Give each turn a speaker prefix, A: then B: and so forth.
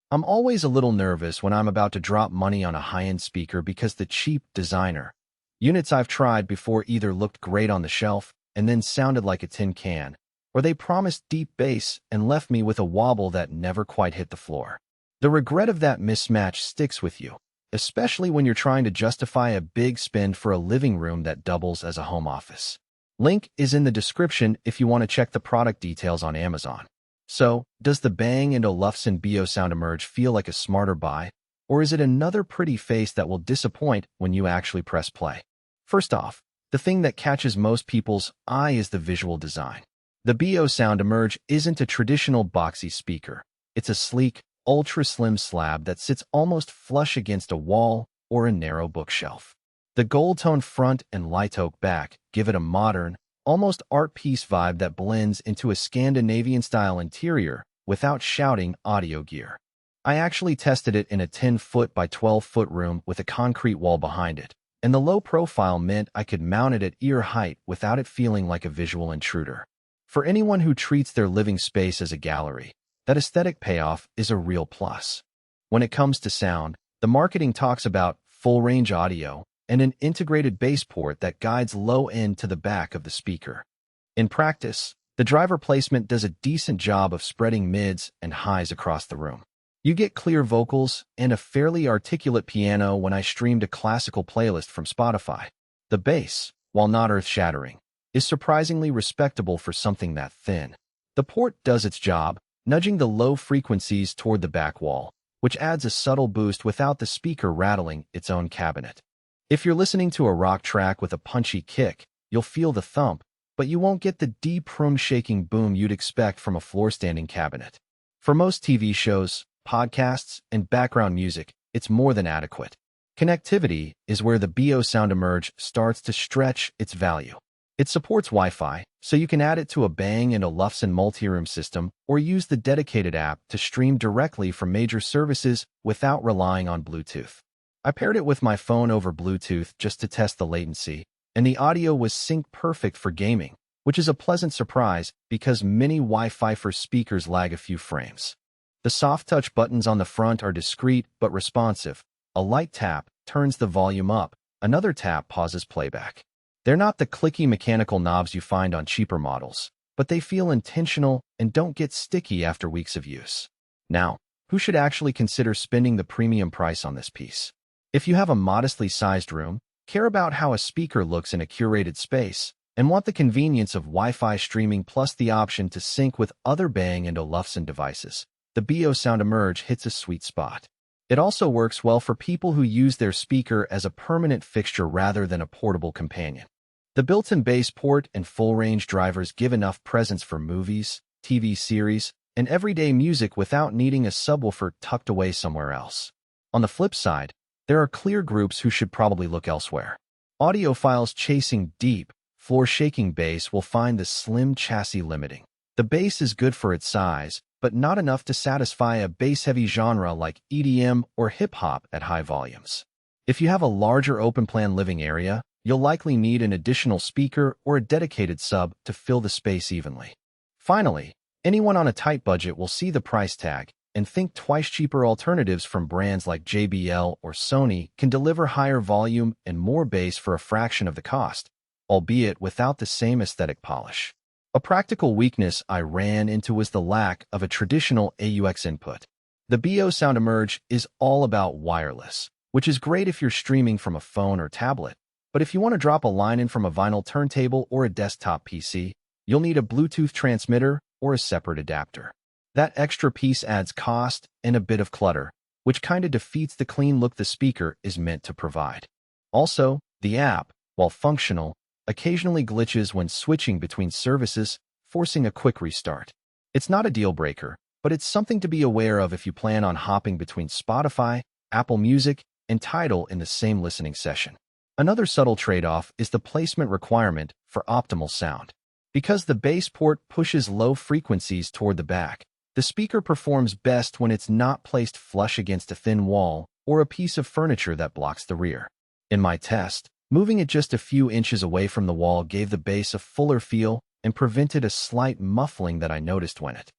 A: I'm always a little nervous when I'm about to drop money on a high-end speaker because the cheap designer units I've tried before either looked great on the shelf and then sounded like a tin can, or they promised deep bass and left me with a wobble that never quite hit the floor. The regret of that mismatch sticks with you, especially when you're trying to justify a big spend for a living room that doubles as a home office. Link is in the description if you want to check the product details on Amazon. So, does the Bang & Olufsen Beosound Emerge feel like a smarter buy, or is it another pretty face that will disappoint when you actually press play? First off, the thing that catches most people's eye is the visual design. The Beosound Emerge isn't a traditional boxy speaker. It's a sleek, ultra-slim slab that sits almost flush against a wall or a narrow bookshelf. The gold-tone front and light oak back give it a modern, almost art piece vibe that blends into a Scandinavian-style interior without shouting audio gear. I actually tested it in a 10-foot by 12-foot room with a concrete wall behind it, and the low profile meant I could mount it at ear height without it feeling like a visual intruder. For anyone who treats their living space as a gallery, that aesthetic payoff is a real plus. When it comes to sound, the marketing talks about full-range audio and an integrated bass port that guides low end to the back of the speaker. In practice, the driver placement does a decent job of spreading mids and highs across the room. You get clear vocals and a fairly articulate piano when I streamed a classical playlist from Spotify. The bass, while not earth-shattering, is surprisingly respectable for something that thin. The port does its job, nudging the low frequencies toward the back wall, which adds a subtle boost without the speaker rattling its own cabinet. If you're listening to a rock track with a punchy kick, you'll feel the thump, but you won't get the deep room-shaking boom you'd expect from a floor-standing cabinet. For most TV shows, podcasts, and background music, it's more than adequate. Connectivity is where the Beosound Emerge starts to stretch its value. It supports Wi-Fi, so you can add it to a Bang & Olufsen Multiroom system or use the dedicated app to stream directly from major services without relying on Bluetooth. I paired it with my phone over Bluetooth just to test the latency, and the audio was synced perfect for gaming, which is a pleasant surprise because many Wi-Fi for speakers lag a few frames. The soft touch buttons on the front are discreet but responsive. A light tap turns the volume up, another tap pauses playback. They're not the clicky mechanical knobs you find on cheaper models, but they feel intentional and don't get sticky after weeks of use. Now, who should actually consider spending the premium price on this piece? If you have a modestly sized room, care about how a speaker looks in a curated space, and want the convenience of Wi-Fi streaming plus the option to sync with other Bang & Olufsen devices, the Beosound Emerge hits a sweet spot. It also works well for people who use their speaker as a permanent fixture rather than a portable companion. The built-in bass port and full-range drivers give enough presence for movies, TV series, and everyday music without needing a subwoofer tucked away somewhere else. On the flip side, there are clear groups who should probably look elsewhere. Audiophiles chasing deep, floor-shaking bass will find the slim chassis limiting. The bass is good for its size, but not enough to satisfy a bass-heavy genre like EDM or hip-hop at high volumes. If you have a larger open-plan living area, you'll likely need an additional speaker or a dedicated sub to fill the space evenly. Finally, anyone on a tight budget will see the price tag and think twice. Cheaper alternatives from brands like JBL or Sony can deliver higher volume and more bass for a fraction of the cost, albeit without the same aesthetic polish. A practical weakness I ran into was the lack of a traditional AUX input. The Beosound Emerge is all about wireless, which is great if you're streaming from a phone or tablet, but if you want to drop a line in from a vinyl turntable or a desktop PC, you'll need a Bluetooth transmitter or a separate adapter. That extra piece adds cost and a bit of clutter, which kinda defeats the clean look the speaker is meant to provide. Also, the app, while functional, occasionally glitches when switching between services, forcing a quick restart. It's not a deal breaker, but it's something to be aware of if you plan on hopping between Spotify, Apple Music, and Tidal in the same listening session. Another subtle trade-off is the placement requirement for optimal sound. Because the bass port pushes low frequencies toward the back, the speaker performs best when it's not placed flush against a thin wall or a piece of furniture that blocks the rear. In my test, moving it just a few inches away from the wall gave the bass a fuller feel and prevented a slight muffling that I noticed when it